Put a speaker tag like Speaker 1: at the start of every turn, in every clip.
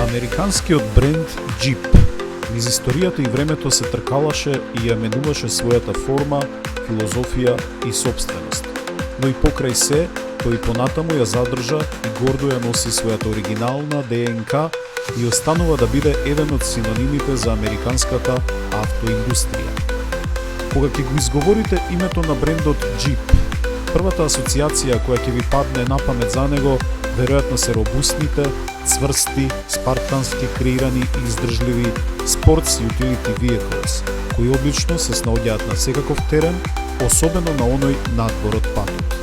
Speaker 1: Американскиот бренд Jeep низ историјата и времето се тркалаше и ја менуваше својата форма, филозофија и сопственост. Но и покрај се, тој понатаму ја задржа и гордо ја носи својата оригинална ДНК и останува да биде еден од синонимите за американската автоиндустрија. Кога ќе го изговорите името на брендот Jeep, првата асоциација која ќе ви падне на памет за него веројатно се робустните, цврсти, спартански креирани и издржливи sports utility vehicles, кои одлично се снаоѓаат на секаков терен, особено на оној надвор од патот.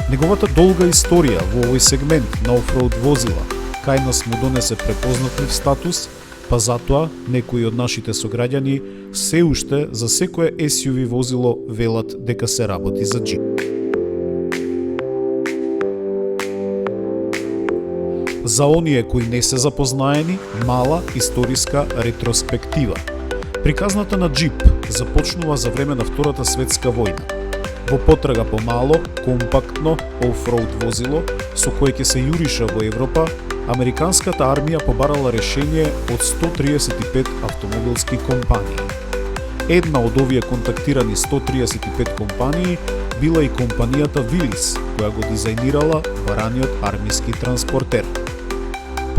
Speaker 1: Неговата долга историја во овој сегмент на офроуд возила кај нас му донесе препознатлив статус, па затоа некои од нашите сограѓани се уште за секое SUV возило велат дека се работи за Jeep. За оние кои не се запознаени, мала историска ретроспектива. Приказната на Jeep започнува за време на Втората светска војна. Во потрага по мало, компактно офроуд возило со кое ќе се јуриша во Европа, американската армија побарала решение од 135 автомобилски компании. Една од овие контактирани 135 компании била и компанијата Willys, која го дизајнирала бараниот армиски транспортер.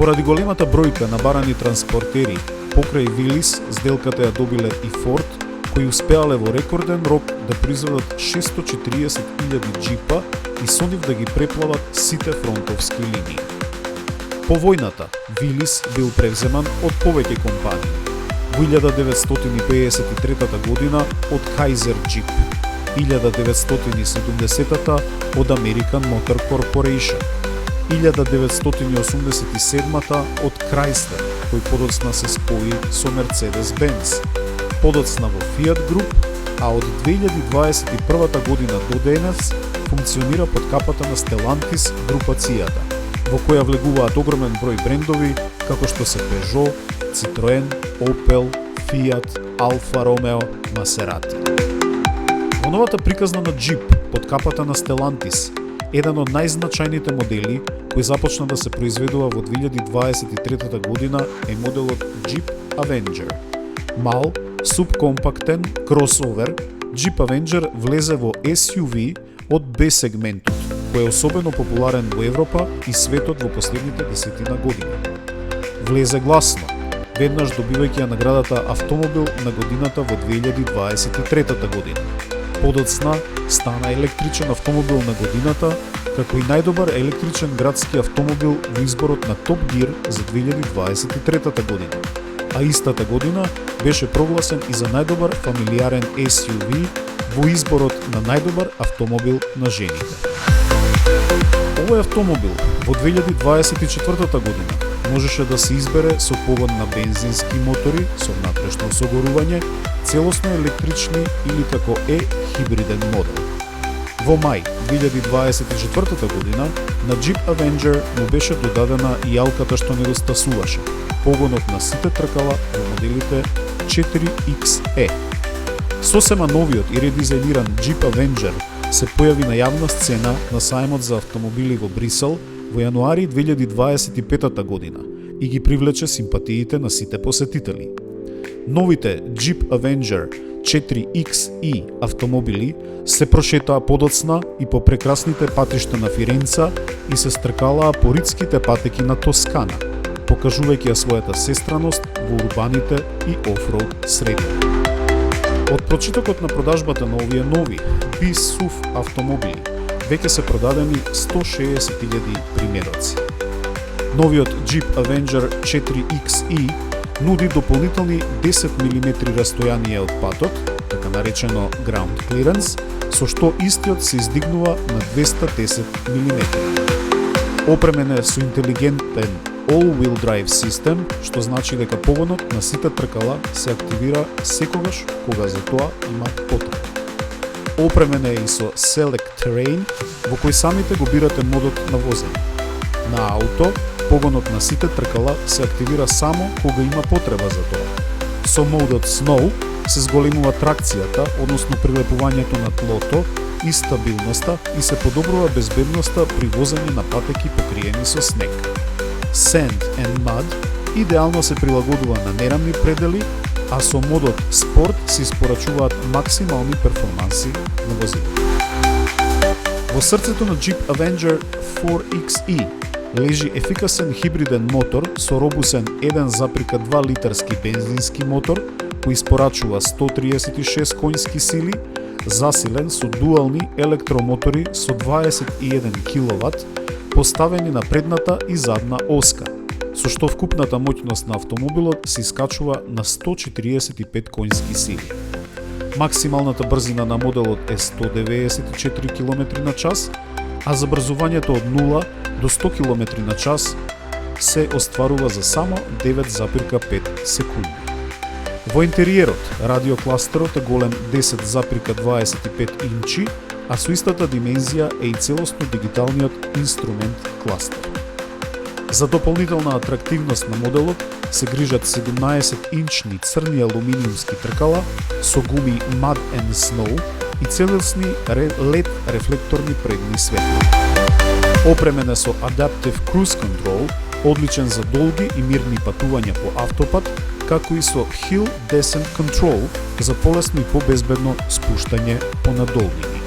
Speaker 1: Поради големата бројка на барани транспортери покрај Willys, сделката ја добиле и Ford, кои успеале во рекорден рок да произведат 640.000 джипа и со нив да ги преплават сите фронтовски линии. По војната, Willys бил превземан од повеќе компании. Во 1953 година од Kaiser Jeep, 1970 од American Motor Corporation, 1987 од Chrysler, кој подоцна се спои со Mercedes-Benz, подоцна во Fiat Group, а од 2021 година до денес функционира под капата на Stellantis групацијата, во која влегуваат огромен број брендови како што се Peugeot, Citroen, Opel, Fiat, Alfa Romeo, Maserati. Во новата приказна на Jeep под капата на Stellantis, еден од најзначајните модели кој започна да се произведува во 2023 година е моделот Jeep Avenger. Мал, субкомпактен кросовер, Jeep Avenger влезе во SUV од B сегментот, кој е особено популарен во Европа и светот во последните 10 години. Влезе гласно, веднаш добивајќи ја наградата Автомобил на годината во 2023 година. Подоцна стана електричен автомобил на годината, како и најдобар електричен градски автомобил во изборот на Top Gear за 2023 година. А истата година беше прогласен и за најдобар фамилиарен SUV во изборот на најдобар автомобил на жените. Овој автомобил во 2024 година можеше да се избере со погон на бензински мотори со внатрешно согорување, целосно електрични или како хибриден модел. Во мај 2024 година на Jeep Avenger му беше додадена и јалката што недостасуваше, погонот на сите тркала во моделите 4XE. Сосема новиот и редизајниран Jeep Avenger се појави на јавна сцена на сајмот за автомобили во Брисел во јануари 2025 година и ги привлече симпатиите на сите посетители. Новите Jeep Avenger 4XE автомобили се прошетаа подоцна и по прекрасните патишта на Фиренца и се стркалаа по ридските патеки на Тоскана, покажувајќи ја својата сестраност во урбаните и офроуд средини. Од почетокот на продажбата на овие нови B-SUV автомобили, веќе се продадени 160.000 примероци. Новиот Jeep Avenger 4xe нуди дополнителни 10 мм растојание од патот, така наречено ground clearance, со што истиот се издигнува на 210 мм. Опремен е со интелигентен all-wheel drive систем, што значи дека погонот на сите тркала се активира секогаш кога за тоа има потреба. Опремен е и со Select Terrain, во кој самите го бирате модот на возење. На ауто, погонот на сите тркала се активира само кога има потреба за тоа. Со модот Snow се зголемува тракцијата, односно прилепувањето на тлото и стабилноста и се подобрува безбедноста при возење на патеки покриени со снег. Sand and Mud идеално се прилагодува на нерамни предели, а со модот Sport се испорачуваат максимални перформанси на возилото. Во срцето на Jeep Avenger 4xe лежи ефикасен хибриден мотор со робусен 1,2 литарски бензински мотор кој испорачува 136 коњски сили, засилен со дуални електромотори со 21 киловат, поставени на предната и задна оска, со што вкупната моќност на автомобилот се искачува на 145 коњски сили. Максималната брзина на моделот е 194 км на час, а забрзувањето од 0 до 100 км на час се остварува за само 9,5 секунди. Во интериерот, радиокластерот е голем 10,25 инчи, а со истата димензија е и целосно дигиталниот инструмент кластер. За дополнителна атрактивност на моделот се грижат 17-инчни црни алуминиумски тркала со гуми Mud and Snow и целосни LED рефлекторни предни светли. Опремен е со Adaptive Cruise Control, одличен за долги и мирни патувања по автопат, како и со Hill Descent Control за полесно и побезбедно спуштање по надолнини.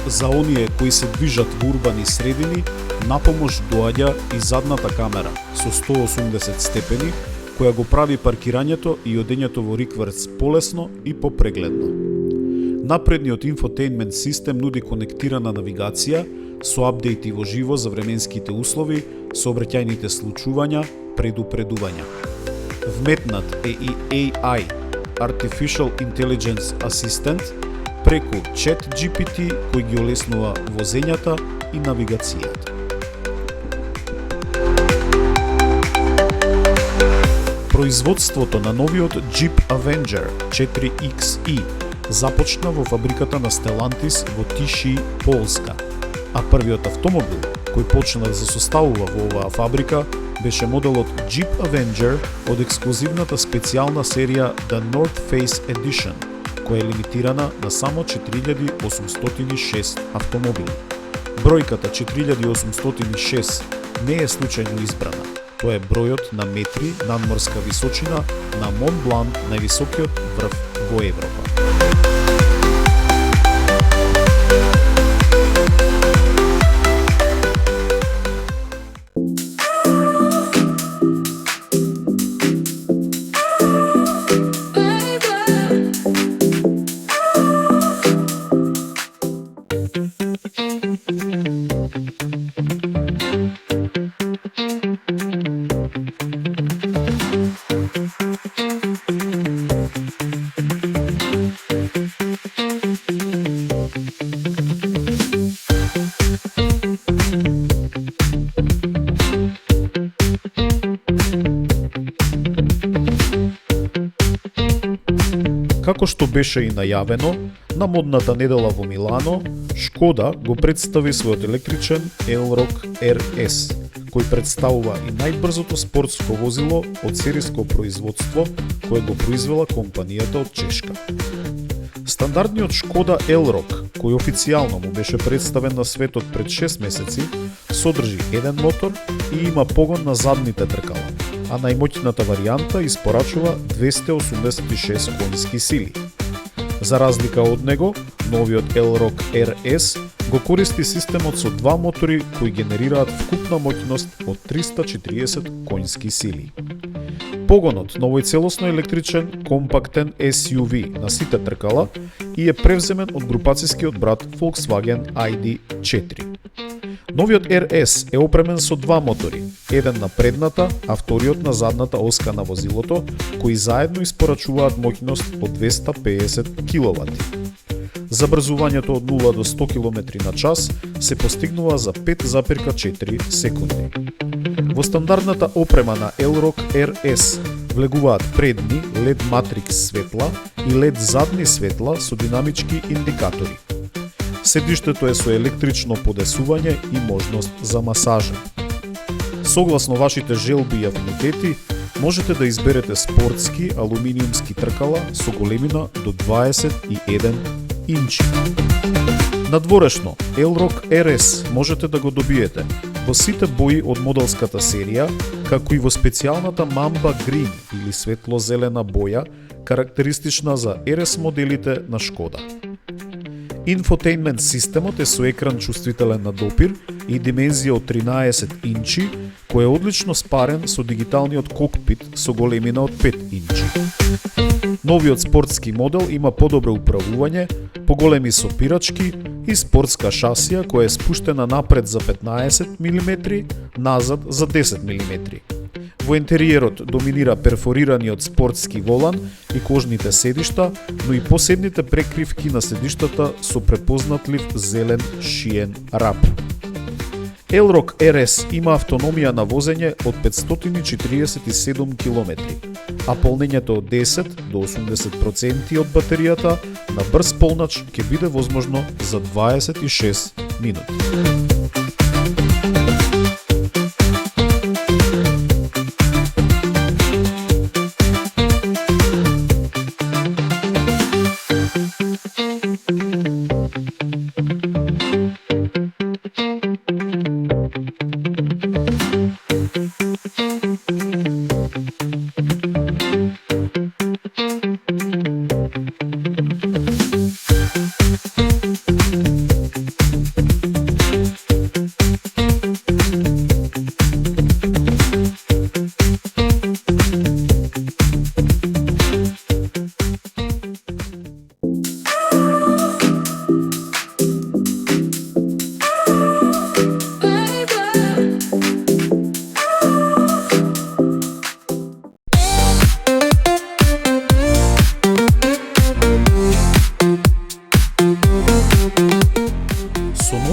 Speaker 1: За оние кои се движат во урбани средини, напомош доаѓа и задната камера со 180 степени, која го прави паркирањето и одењето во рикверц полесно и попрегледно. Напредниот инфотейнмент систем нуди конектирана навигација со апдејти во живо за временските услови, сообраќајните случувања, предупредувања. Вметнат е и AI, Artificial Intelligence Assistant, преку ChatGPT кој ги олеснува возењата и навигацијата. Производството на новиот Jeep Avenger 4xe започна во фабриката на Stellantis во Тиши, Полска, а првиот автомобил кој почна да се составува во оваа фабрика беше моделот Jeep Avenger од ексклузивната специјална серија The North Face Edition, која е лимитирана на само 4806 автомобили. Бројката 4806 не е случајно избрана. Тоа е бројот на метри надморска височина на Мон Блан, највисокиот врв во Европа. Како што беше и најавено, на модната недела во Милано, Шкода го представи својот електричен Elroq RS, кој представува и најбрзото спортско возило од сериско производство кое го произвела компанијата од Чешка. Стандардниот Шкода Elroq, кој официјално му беше представен на светот пред 6 месеци, содржи еден мотор и има погон на задните тркала, а најмоќната варијанта испорачува 286 коњски сили. За разлика од него, новиот Elroq RS го користи системот со два мотори кои генерираат вкупна моќност од 340 конски сили. Погонот на овој целосно електричен, компактен SUV на сите тркала и е превземен од групацијскиот брат Volkswagen ID4. Новиот RS е опремен со два мотори, еден на предната, а вториот на задната оска на возилото, кои заедно испорачуваат моќност од 250 kW. Забрзувањето од 0 до 100 km на час се постигнува за 5,4 секунди. Во стандардната опрема на Elroq RS влегуваат предни LED Matrix светла и LED задни светла со динамички индикатори. Седиштето е со електрично подесување и можност за масажа. Согласно вашите желби и афинитети, можете да изберете спортски алуминиумски тркала со големина до 21 инчи. Надворешно, Elroq RS можете да го добиете во сите бои од моделската серија, како и во специјалната Mamba Green или светло-зелена боја, карактеристична за RS моделите на Шкода. Инфотейнмент системот е со екран чувствителен на допир и димензија од 13 инчи, кој е одлично спарен со дигиталниот кокпит со големина од 5 инчи. Новиот спортски модел има подобро управување, поголеми сопирачки и спортска шасија која е спуштена напред за 15 мм, назад за 10 мм. Во интериерот доминира перфорираниот спортски волан и кожните седишта, но и посебните прекривки на седиштата со препознатлив зелен шиен рап. Elroq RS има автономија на возење од 547 km, а полнењето од 10 до 80% од батеријата на брз полнач ќе биде возможно за 26 минути.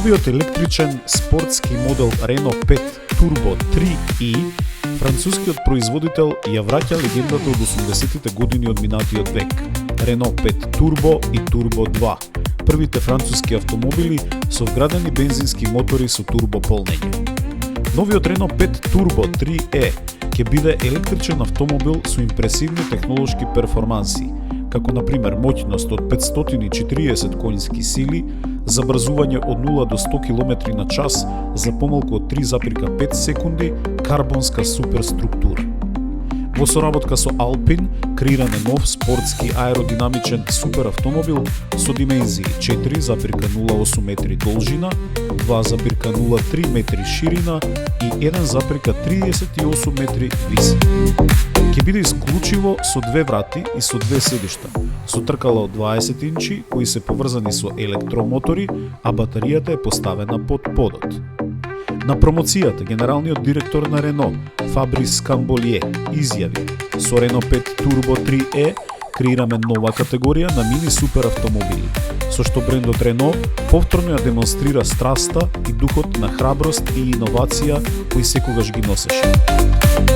Speaker 1: Новиот електричен спортски модел Renault 5 Turbo 3i, францускиот производител ја враќа легендата од 80-тите години од минатиот век. Renault 5 Turbo и Turbo 2, првите француски автомобили со вградени бензински мотори со турбо полнење. Новиот Renault 5 Turbo 3e ќе биде електричен автомобил со импресивни технолошки перформанси, како на пример моќност од 540 конски сили, забрзување од 0 до 100 km на час за помалку од 3,5 секунди, карбонска суперструктура. Во соработка со Alpine креиран е нов спортски аеродинамичен суперавтомобил со димензии 4,08 метри должина, 2,03 метри ширина и 1,38 метри висина. Ќе биде исклучиво со две врати и со две седишта, со тркала од 20 инчи кои се поврзани со електромотори, а батеријата е поставена под подот. На промоцијата генералниот директор на Renault, Фабрис Камболие, изјави: "Со Renault 5 Turbo 3e креираме нова категорија на мини супер автомобили, со што брендот Renault повторно ја демонстрира страста и духот на храброст и иновација кои секогаш ги носеше.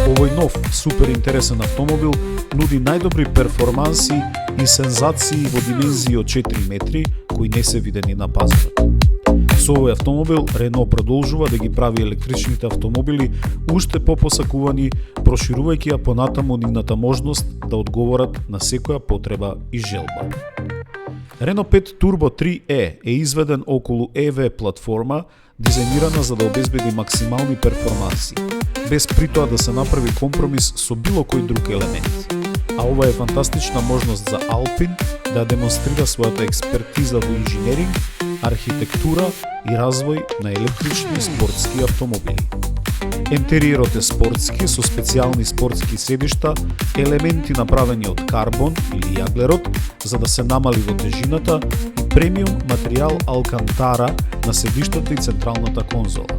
Speaker 1: Овој нов супер интересен автомобил нуди најдобри перформанси и сензации во димензии од 4 метри кои не се видени на пазарот." Со овој автомобил Renault продолжува да ги прави електричните автомобили уште попосакувани, проширувајќи ја понатаму нивната можност да одговорат на секоја потреба и желба. Renault 5 Turbo 3e е изведен околу EV платформа, дизајнирана за да обезбеди максимални перформанси, без при тоа да се направи компромис со било кој друг елемент. А ова е фантастична можност за Alpine да демонстрира својата експертиза во инженеринг архитектура и развој на електрични спортски автомобили. Ентериерот е спортски со специјални спортски седишта, елементи направени од карбон или јаглерод за да се намали во тежината и премиум материјал алкантара на седиштата и централната конзола.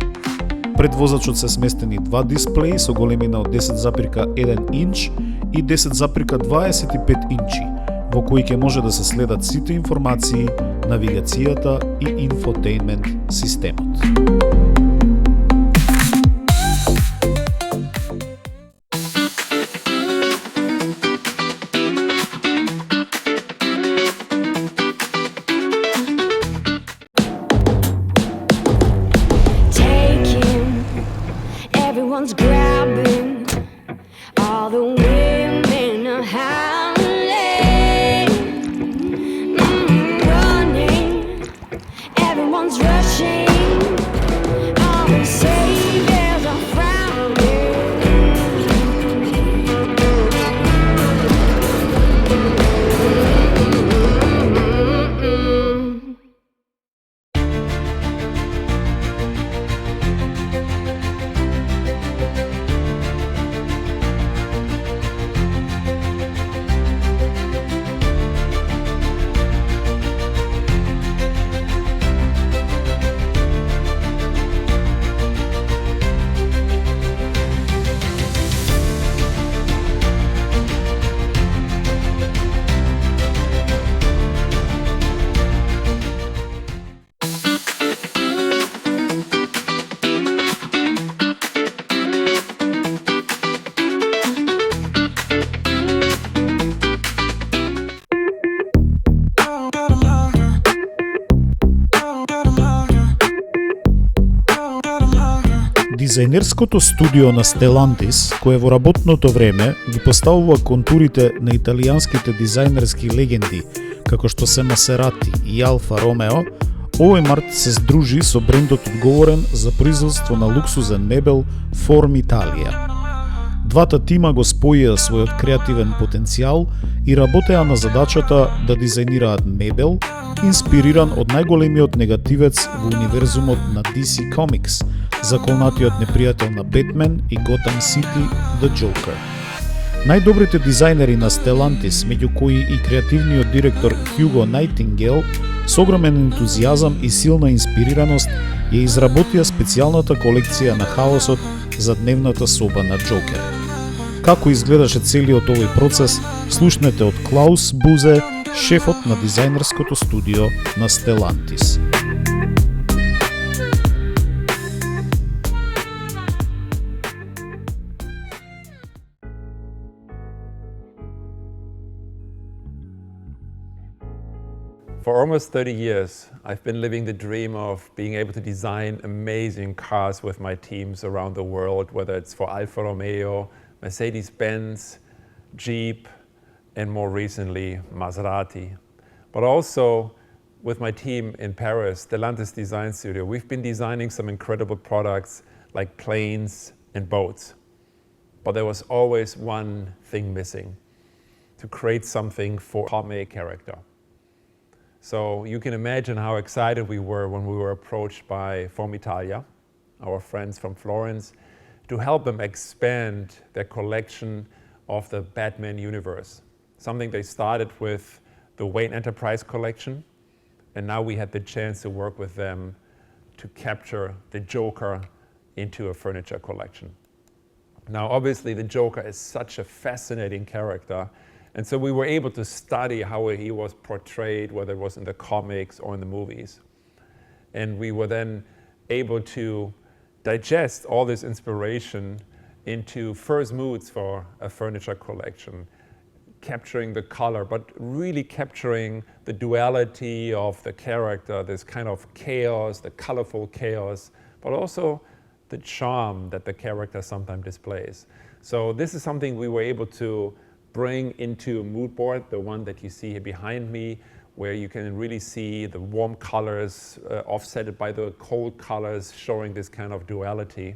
Speaker 1: Пред возачот се сместени два дисплеи со големина од 10,1 инч и 10,25 инчи, во кои ќе може да се следат сите информации, навигацијата и инфотеймент системот.
Speaker 2: Grabbing all the women are howling, running, everyone's rushing, all the saviors are frowning.
Speaker 1: Дизајнерското студио на Stellantis, кое во работното време ги поставува контурите на италијанските дизајнерски легенди, како што се Масерати и Алфа Ромео, овој март се здружи со брендот одговорен за производство на луксузен мебел Form-Italia. Двата тима го споија својот креативен потенцијал и работеа на задачата да дизајнираат мебел, инспириран од најголемиот негативец во универзумот на DC Comics, заколнатиот непријател на Бетмен и Gotham City, The Joker. Најдобрите дизајнери на Stellantis, меѓу кои и креативниот директор Hugo Nightingale, со огромен ентузијазам и силна инспирираност, ја изработија специјалната колекција на хаосот за дневната соба на Джокер. Како изгледаше целиот овој процес, слушнете од Клаус Бузе, шефот на дизајнерското студио на Stellantis.
Speaker 3: For almost 30 years, I've been living the dream of being able to design amazing cars with my teams around the world, whether it's for Alfa Romeo, Mercedes-Benz, Jeep, and more recently, Maserati. But also with my team in Paris, Stellantis Design Studio, we've been designing some incredible products like planes and boats. But there was always one thing missing: to create something for a comic character. So you can imagine how excited we were when we were approached by Form-Italia, our friends from Florence, to help them expand their collection of the Batman universe. Something they started with the Wayne Enterprise collection, and now we had the chance to work with them to capture the Joker into a furniture collection. Now obviously the Joker is such a fascinating character, and so we were able to study how he was portrayed, whether it was in the comics or in the movies. And we were then able to digest all this inspiration into first moods for a furniture collection, capturing the color, but really capturing the duality of the character, this kind of chaos, the colorful chaos, but also the charm that the character sometimes displays. So this is something we were able to bring into a mood board, the one that you see here behind me, where you can really see the warm colors offset by the cold colors, showing this kind of duality.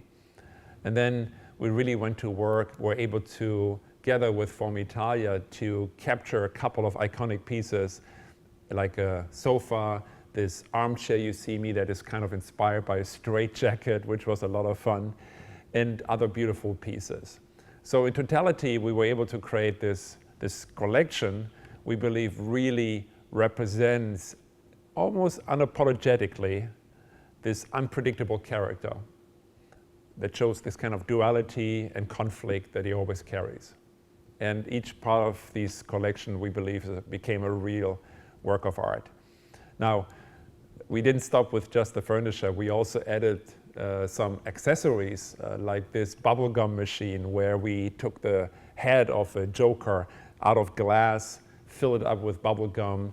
Speaker 3: And then we really went to work, were able to, together with Form-Italia, to capture a couple of iconic pieces, like a sofa, this armchair you see me that is kind of inspired by a straitjacket, which was a lot of fun, and other beautiful pieces. So in totality, we were able to create this collection we believe really represents almost unapologetically this unpredictable character that shows this kind of duality and conflict that he always carries. And each part of this collection, we believe, became a real work of art. Now, we didn't stop with just the furniture. We also added some accessories like this bubblegum machine where we took the head of a Joker out of glass, filled it up with bubblegum,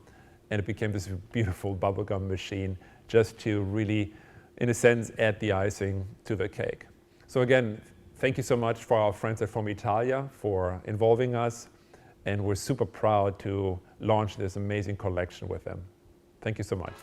Speaker 3: and it became this beautiful bubblegum machine just to really, in a sense, add the icing to the cake. So again, thank you so much for our friends at From Italia for involving us, and we're super proud to launch this amazing collection with them. Thank you so much.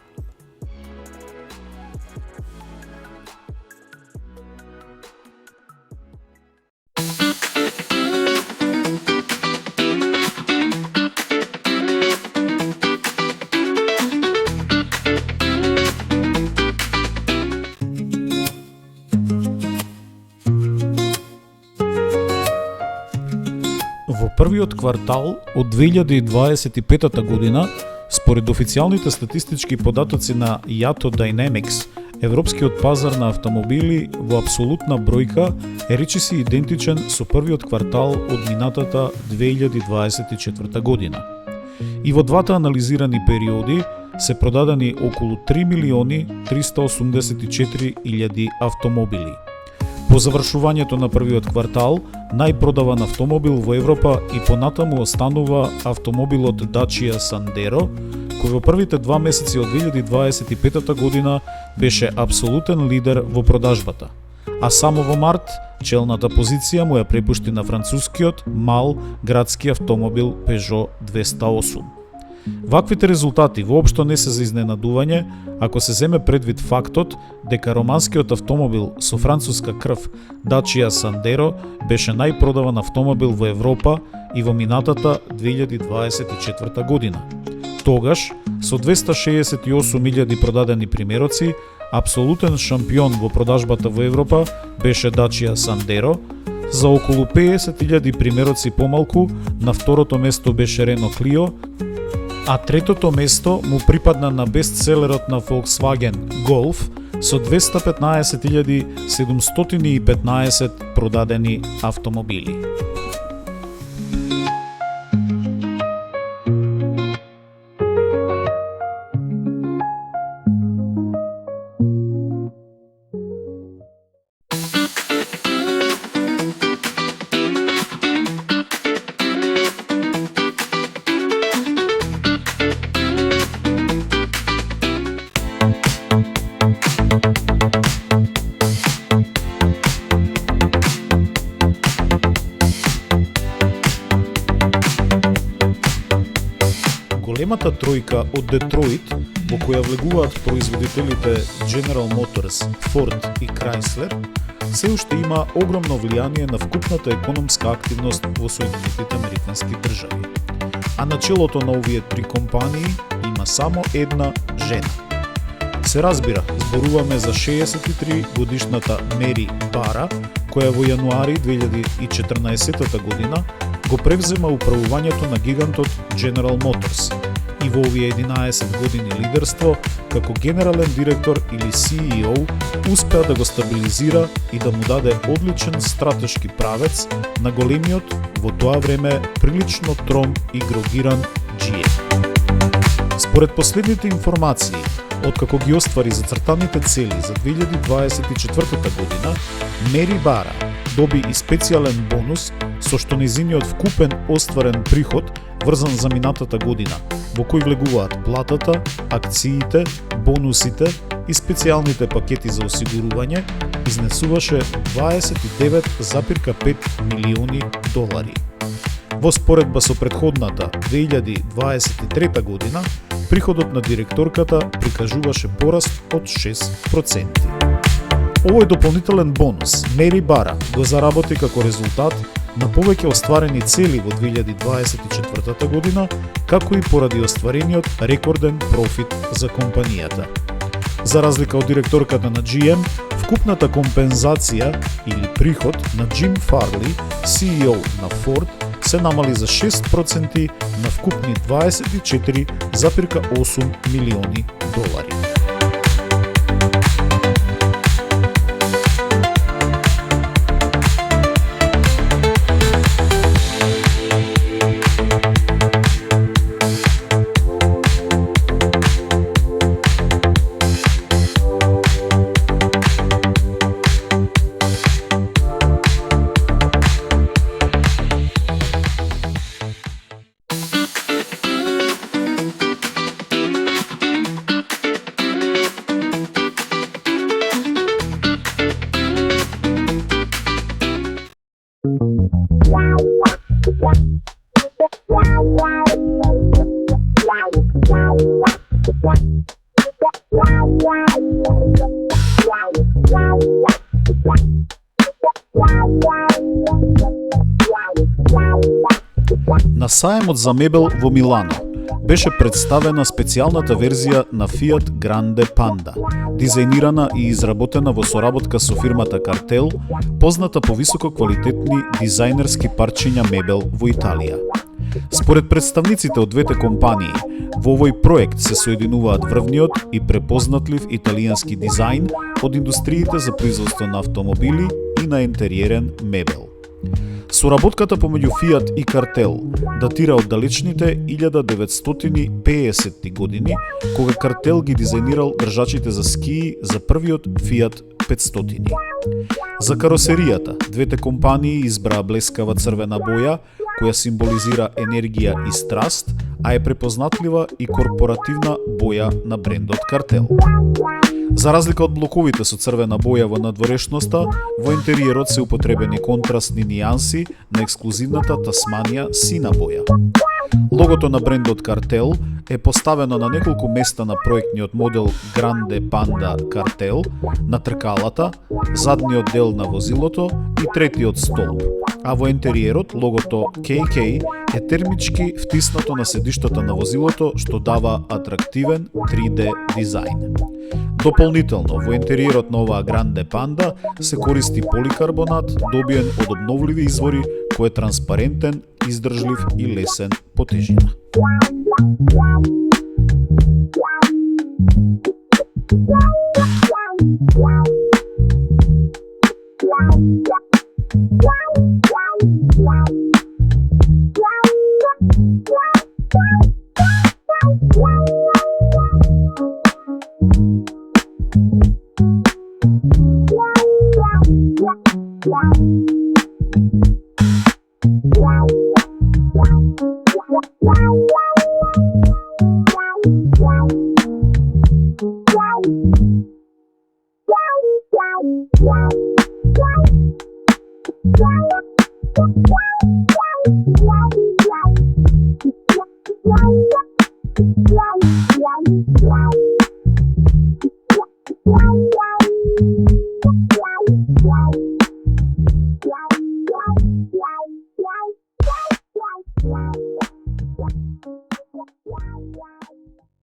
Speaker 1: Во првиот квартал од 2025 година, според официјалните статистички податоци на Yato Dynamics, европскиот пазар на автомобили во апсолутна бројка е речиси идентичен со првиот квартал од минатата 2024 година. И во двата анализирани периоди се продадени околу 3.384.000 автомобили. По завршувањето на првиот квартал, најпродаван автомобил во Европа и понатаму останува автомобилот Dacia Sandero, кој во првите 2 месеци од 2025 година беше апсолутен лидер во продажбата. А само во март, челната позиција му ја препушти на францускиот мал градски автомобил Peugeot 208. Ваквите резултати воопшто не се за изненадување, ако се земе предвид фактот дека романскиот автомобил со француска крв Dacia Sandero беше најпродаван автомобил во Европа и во минатата 2024 година. Тогаш, со 268.000 продадени примероци, апсолутен шампион во продажбата во Европа беше Dacia Sandero. За околу 50.000 примероци помалку, на второто место беше Renault Clio, а третото место му припадна на бестселерот на Volkswagen Golf со 215.715 продадени автомобили. Големата тројка од Детройт, во која влегуваат производителите General Motors, Ford и Chrysler, се уште има огромно влијание на вкупната економска активност во Соединетите Американски држави. А на челото на овие три компании има само една жена. Се разбира, зборуваме за 63 годишната Мери Бара, која во јануари 2014 година го превзема управувањето на гигантот General Motors и во овие 11 години лидерство како генерален директор или CEO успеа да го стабилизира и да му даде одличен стратешки правец на големиот во тоа време прилично тром и грогиран GM. Според последните информации, откако ги оствари зацртаните цели за 2024 година, Мери Бара доби и специјален бонус со што нејзиниот вкупен остварен приход врзан за минатата година, во кој влегуваат платата, акциите, бонусите и специјалните пакети за осигурување, изнесуваше 29,5 милиони долари. Во споредба со претходната 2023 година, приходот на директорката прикажуваше пораст од 6%. Овој дополнителен бонус Мери Бара го заработи како резултат на повеќе остварени цели во 2024 година, како и поради остварениот рекорден профит за компанијата. За разлика од директорката на GM, вкупната компензација или приход на Джим Фарли, CEO на Ford, се намали за 6% на вкупни $24,8 милиони. На саемот за мебел во Милано беше представена специјалната верзија на Fiat Grande Panda, дизајнирана и изработена во соработка со фирмата Cartel, позната по високо квалитетни дизајнерски парчиња мебел во Италија. Според представниците од двете компании, во овој проект се соединуваат врвниот и препознатлив италијански дизајн од индустриите за производство на автомобили и на интериерен мебел. Соработката помеѓу Fiat и Cartel датира од далечните 1950 години, кога Cartel ги дизајнирал држачите за скии за првиот Fiat 500. За каросеријата, двете компании избраа блескава црвена боја, која символизира енергија и страст, а е препознатлива и корпоративна боја на брендот Cartel. За разлика од блоковите со црвена боја во надворешноста, во интериерот се употребени контрастни нијанси на ексклузивната тасманија сина боја. Логото на брендот Cartel е поставено на неколку места на проектниот модел Grande Panda Cartel, на тркалата, задниот дел на возилото и третиот столб, а во интериерот логото KK е термички втиснато на седиштата на возилото, што дава атрактивен 3D дизајн. Дополнително, во интериерот на оваа Grande Panda се користи поликарбонат добиен од обновливи извори, кој е транспарентен, издржлив и лесен по тежина.
Speaker 2: Wow.